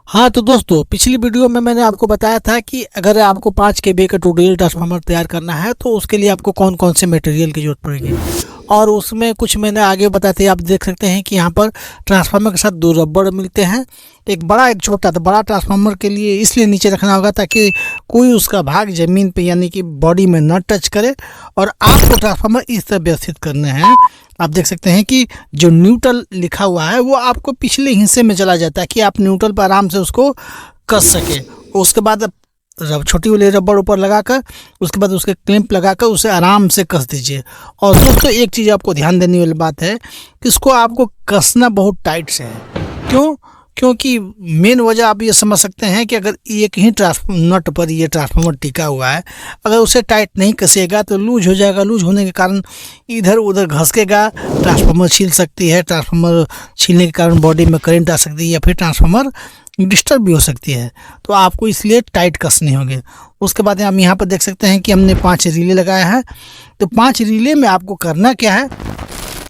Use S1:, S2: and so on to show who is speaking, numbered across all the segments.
S1: हाँ तो दोस्तों, पिछली वीडियो में मैंने आपको बताया था कि अगर आपको 5 kVA का टू ट्रांसफार्मर तैयार करना है तो उसके लिए आपको कौन कौन से मटेरियल की जरूरत पड़ेगी। और उसमें कुछ मैंने आगे बताया था। आप देख सकते हैं कि यहाँ पर ट्रांसफार्मर के साथ 2 रबड़ मिलते हैं, एक बड़ा एक छोटा। तो बड़ा ट्रांसफार्मर के लिए इसलिए नीचे रखना होगा ताकि कोई उसका भाग ज़मीन पे यानी कि बॉडी में न टच करे। और आपको ट्रांसफार्मर इस तरह व्यवस्थित करने हैं। आप देख सकते हैं कि जो न्यूट्रल लिखा हुआ है वो आपको पिछले हिस्से में चला जाता है कि आप न्यूट्रल पर आराम से उसको कस सके। उसके बाद छोटी वाली रबड़ ऊपर लगाकर उसके बाद उसके क्लिप लगाकर उसे आराम से कस दीजिए। और दोस्तों, एक चीज़ आपको ध्यान देने वाली बात है कि इसको आपको कसना बहुत टाइट से है। क्योंकि मेन वजह आप ये समझ सकते हैं कि अगर एक ही नट पर ये ट्रांसफार्मर टिका हुआ है, अगर उसे टाइट नहीं कसेगा तो लूज हो जाएगा। लूज होने के कारण इधर उधर घसकेगा, ट्रांसफार्मर छील सकती है। ट्रांसफार्मर छीलने के कारण बॉडी में करंट आ सकती है या फिर ट्रांसफार्मर डिस्टर्ब भी हो सकती है। तो आपको इसलिए टाइट कसने होंगे। उसके बाद हम यहाँ पर देख सकते हैं कि हमने 5 रिले लगाया है। तो 5 रिले में आपको करना क्या है,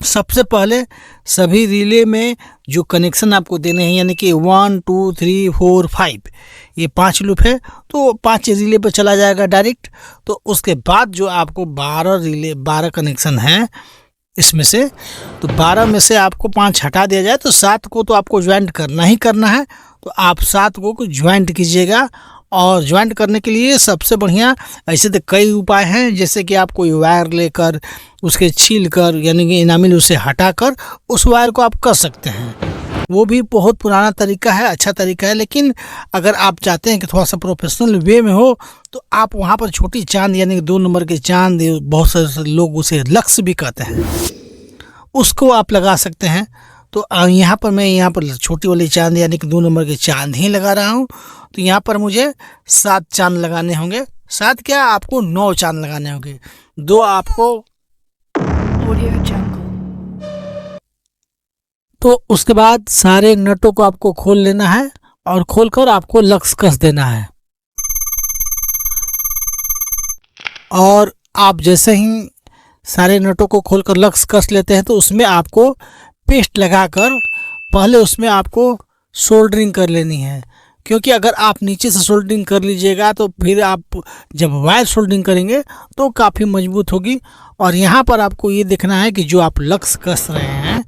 S1: सबसे पहले सभी रिले में जो कनेक्शन आपको देने हैं यानी कि 1 2 3 4 5 ये 5 लूप है, तो 5 रिले पे चला जाएगा डायरेक्ट। तो उसके बाद जो आपको 12 कनेक्शन है इसमें से, तो 12 में से आपको 5 हटा दिया जाए तो 7 को तो आपको ज्वाइंट करना ही करना है। तो आप 7 को ज्वाइंट कीजिएगा। और ज्वाइंट करने के लिए सबसे बढ़िया, ऐसे तो कई उपाय हैं, जैसे कि आप कोई वायर लेकर उसके छील कर यानी कि इनामिल उसे हटाकर उस वायर को आप कर सकते हैं। वो भी बहुत पुराना तरीका है, अच्छा तरीका है। लेकिन अगर आप चाहते हैं कि थोड़ा सा प्रोफेशनल वे में हो तो आप वहाँ पर छोटी चांद यानी कि 2 नंबर की चांद, बहुत सारे लोग उसे लक्स भी कहते हैं, उसको आप लगा सकते हैं। तो यहाँ पर मैं छोटी वाली चांद यानी कि 2 नंबर की चांद ही लगा रहा हूँ। तो यहाँ पर मुझे 7 चांद लगाने होंगे। 7 क्या, आपको 9 चांद लगाने होंगे। 2 आपको तो उसके बाद सारे नटों को आपको खोल लेना है और खोलकर आपको लक्स कस देना है। और आप जैसे ही सारे नटों को खोलकर लक्स कस लेते हैं तो उसमें आपको पेस्ट लगाकर पहले उसमें आपको सोल्डरिंग कर लेनी है। क्योंकि अगर आप नीचे से सोल्डरिंग कर लीजिएगा तो फिर आप जब वायर सोल्डरिंग करेंगे तो काफ़ी मजबूत होगी। और यहाँ पर आपको ये देखना है कि जो आप लक्स कस रहे हैं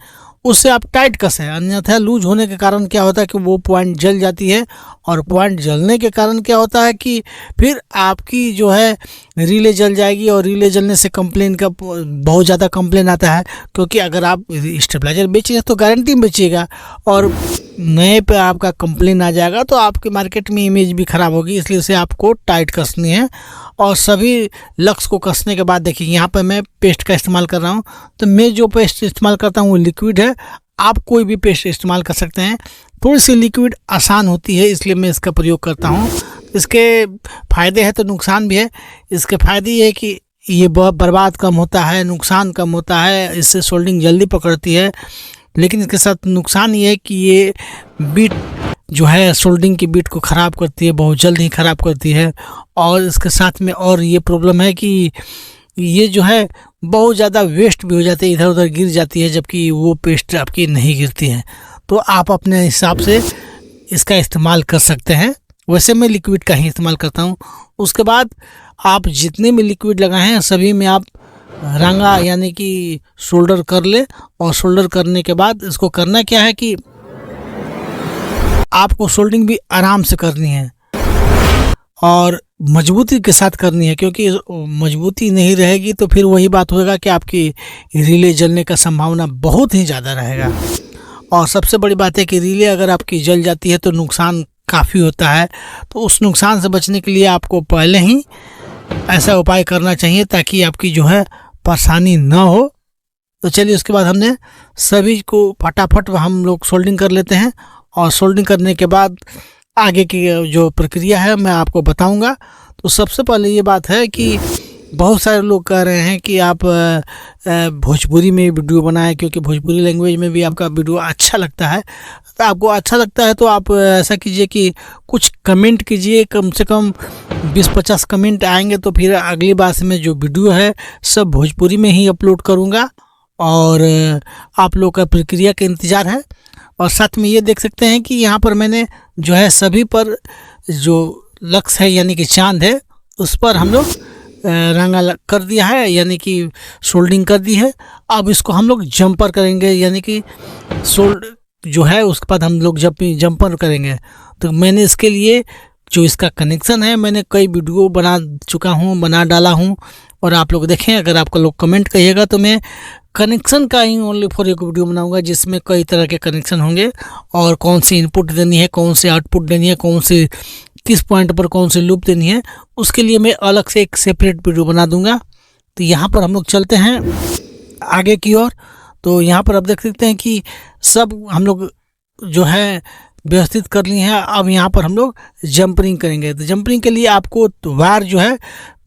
S1: उससे आप टाइट कसें, अन्यथा लूज होने के कारण क्या होता है कि वो पॉइंट जल जाती है। और पॉइंट जलने के कारण क्या होता है कि फिर आपकी जो है रिले जल जाएगी। और रिले जलने से कंप्लेन का बहुत ज़्यादा कंप्लेन आता है। क्योंकि अगर आप स्टेबलाइजर बेचिएगा तो गारंटी में बेचिएगा और नए पे आपका कंप्लेन आ जाएगा तो आपके मार्केट में इमेज भी ख़राब होगी। इसलिए उसे आपको टाइट कसनी है। और सभी लक्स को कसने के बाद देखिए, यहाँ पर मैं पेस्ट का इस्तेमाल कर रहा हूँ। तो मैं जो पेस्ट इस्तेमाल करता हूँ वो लिक्विड है। आप कोई भी पेस्ट इस्तेमाल कर सकते हैं। थोड़ी सी लिक्विड आसान होती है इसलिए मैं इसका प्रयोग करता हूँ। इसके फ़ायदे हैं तो नुकसान भी है। इसके फ़ायदे ये है कि ये बर्बाद कम होता है, नुकसान कम होता है, इससे सोल्डिंग जल्दी पकड़ती है। लेकिन इसके साथ नुकसान ये है कि ये बीट जो है सोल्डिंग की बीट को ख़राब करती है, बहुत जल्द ही ख़राब करती है। और इसके साथ में और ये प्रॉब्लम है कि ये जो है बहुत ज़्यादा वेस्ट भी हो जाती है, इधर उधर गिर जाती है, जबकि वो पेस्ट आपकी नहीं गिरती है। तो आप अपने हिसाब से इसका इस्तेमाल कर सकते हैं। वैसे मैं लिक्विड का ही इस्तेमाल करता हूँ। उसके बाद आप जितने भी लिक्विड लगाए हैं सभी में आप रंगा यानी कि सोल्डर कर ले। और सोल्डर करने के बाद इसको करना क्या है कि आपको सोल्डिंग भी आराम से करनी है और मजबूती के साथ करनी है। क्योंकि मजबूती नहीं रहेगी तो फिर वही बात होगा कि आपकी रिले जलने का संभावना बहुत ही ज़्यादा रहेगा। और सबसे बड़ी बात है कि रिले अगर आपकी जल जाती है तो नुकसान काफ़ी होता है। तो उस नुकसान से बचने के लिए आपको पहले ही ऐसा उपाय करना चाहिए ताकि आपकी जो है परेशानी ना हो। तो चलिए, उसके बाद हमने सभी को फटाफट हम लोग सोल्डिंग कर लेते हैं। और सोल्डिंग करने के बाद आगे की जो प्रक्रिया है मैं आपको बताऊंगा। तो सबसे पहले ये बात है कि बहुत सारे लोग कह रहे हैं कि आप भोजपुरी में वीडियो बनाएं, क्योंकि भोजपुरी लैंग्वेज में भी आपका वीडियो अच्छा लगता है। तो आपको अच्छा लगता है तो आप ऐसा कीजिए कि कुछ कमेंट कीजिए, कम से कम 20-50 कमेंट आएंगे तो फिर अगली बार से मैं जो वीडियो है सब भोजपुरी में ही अपलोड करूँगा। और आप लोग का प्रक्रिया का इंतज़ार है। और साथ में ये देख सकते हैं कि यहाँ पर मैंने जो है सभी पर जो लक्स है यानी कि चांद है उस पर हम लोग रंगा कर दिया है, यानी कि सोल्डिंग कर दी है। अब इसको हम लोग जंपर करेंगे, यानी कि सोल्ड जो है उसके बाद हम लोग जंपर करेंगे। तो मैंने इसके लिए जो इसका कनेक्शन है मैंने कई वीडियो बना डाला हूँ और आप लोग देखें। अगर आपको लोग कमेंट करिएगा तो मैं कनेक्शन का ही ओनली फॉर एक वीडियो बनाऊंगा जिसमें कई तरह के कनेक्शन होंगे और कौन सी इनपुट देनी है, कौन से आउटपुट देनी है, कौन से किस पॉइंट पर कौन सी लूप देनी है, उसके लिए मैं अलग से एक सेपरेट वीडियो बना दूंगा। तो यहाँ पर हम लोग चलते हैं आगे की ओर। तो यहाँ पर आप देख सकते हैं कि सब हम लोग जो है व्यवस्थित कर लिए हैं। अब यहाँ पर हम लोग जंपरिंग करेंगे। तो जंपरिंग के लिए आपको वायर जो है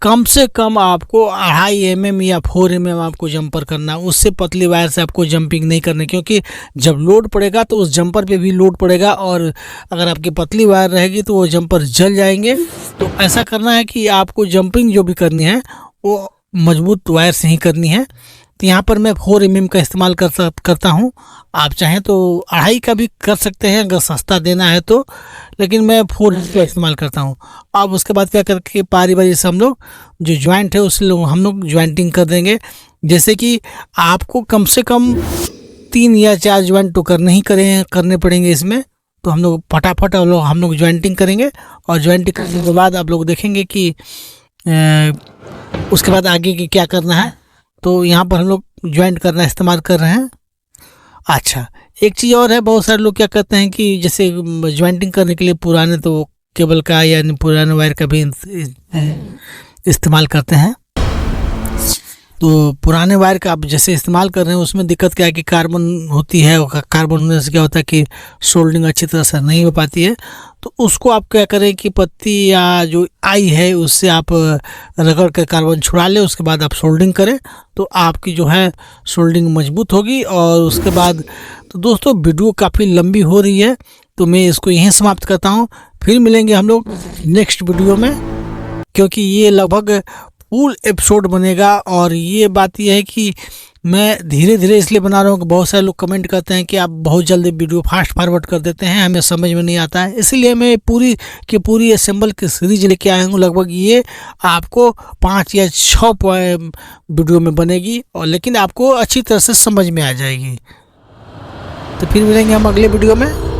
S1: कम से कम आपको 2.5 mm या 4 mm आपको जंपर करना। उससे पतली वायर से आपको जंपिंग नहीं करनी, क्योंकि जब लोड पड़ेगा तो उस जंपर पे भी लोड पड़ेगा और अगर आपकी पतली वायर रहेगी तो वो जंपर जल जाएंगे। तो ऐसा करना है कि आपको जंपिंग जो भी करनी है वो मजबूत वायर से ही करनी है। तो यहाँ पर मैं 4 mm का इस्तेमाल करता हूँ। आप चाहें तो 2.5 का भी कर सकते हैं अगर सस्ता देना है तो, लेकिन मैं 4 का इस्तेमाल करता हूँ। अब उसके बाद क्या करके बारी से हम लोग जो ज्वाइंट है उससे हम लोग ज्वाइंटिंग कर देंगे। जैसे कि आपको कम से कम 3 या 4 ज्वाइंट तो करने पड़ेंगे इसमें। तो हम लोग फटाफट हम लोग ज्वाइंटिंग करेंगे और ज्वाइंटिंग करने के बाद आप लोग देखेंगे कि उसके बाद आगे की क्या करना है। तो यहाँ पर हम लोग ज्वाइंट करना इस्तेमाल कर रहे हैं। अच्छा, एक चीज़ और है, बहुत सारे लोग क्या करते हैं कि जैसे ज्वाइंटिंग करने के लिए पुराने तो केबल का या पुराने वायर का भी इस्तेमाल करते हैं। तो पुराने वायर का आप जैसे इस्तेमाल कर रहे हैं उसमें दिक्कत क्या है कि कार्बन होती है, और कार्बन होने से क्या होता है कि सोल्डिंग अच्छी तरह से नहीं हो पाती है। तो उसको आप क्या करें कि पत्ती या जो आई है उससे आप रगड़ कर कार्बन छुड़ा लें, उसके बाद आप सोल्डिंग करें तो आपकी जो है सोल्डिंग मजबूत होगी। और उसके बाद तो दोस्तों वीडियो काफ़ी लंबी हो रही है तो मैं इसको यहीं समाप्त करता हूँ। फिर मिलेंगे हम लोग नेक्स्ट वीडियो में, क्योंकि ये लगभग फुल एपिसोड बनेगा। और ये बात यह है कि मैं धीरे धीरे इसलिए बना रहा हूँ कि बहुत सारे लोग कमेंट करते हैं कि आप बहुत जल्दी वीडियो फास्ट फॉरवर्ड कर देते हैं, हमें समझ में नहीं आता है। इसलिए मैं पूरी असेंबल की सीरीज लेके आया हूँ। लगभग ये आपको 5 या 6 वीडियो में बनेगी, और लेकिन आपको अच्छी तरह से समझ में आ जाएगी। तो फिर मिलेंगे हम अगले वीडियो में।